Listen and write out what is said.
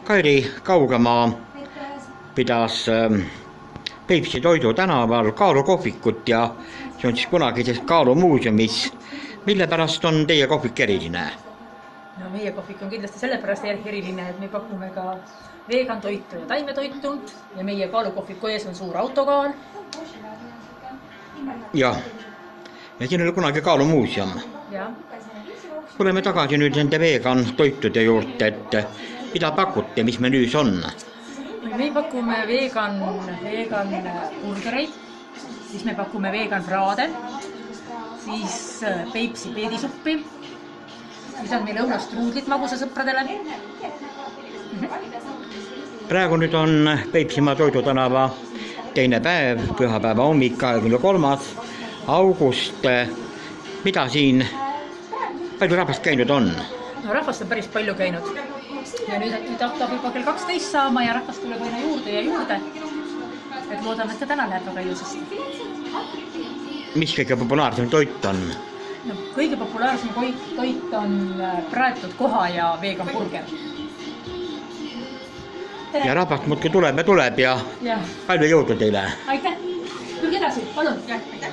Kairi Kaugemaa pidas Peipsi Toidu tänaval kaalukohvikut ja see on siis kunagises kaalumuuseumis. Mille pärast on teie kohvik eriline? No meie kohvik on kindlasti sellepärast eriline, et me pakume ka vegan toitu ja taimetoitu ja meie kaalukohviku ees on suur autokaal. Ja siin oli kunagi kaalumuuseum. Tuleme tagasi nüüd nende vegan toitude juurde, et mida pakute, mis menüüs on? Me pakume vegan burgereid, siis me pakume vegan praade, siis Peipsi peedisuppi, siis on meil õunastruudlit magusasõpradele. Praegu nüüd on Peipsimaa Toidu tänava teine päev, pühapäeva hommik, 23. august. Mida siin palju rahvast käinud on? No rahvast on päris palju käinud ja nüüd hakkab juba kell 12 saama ja rahvast tuleb aina juurde ja juurde. Et loodame, et ka täna läheb väga ilusasti. Mis kõige populaarsem toit on? No, kõige populaarsem toit on praetud koha ja vegan burger. Ja rahvast muudki tuleb ja palju jõudu teile. Aitäh! Tulge edasi, palun! Aitäh!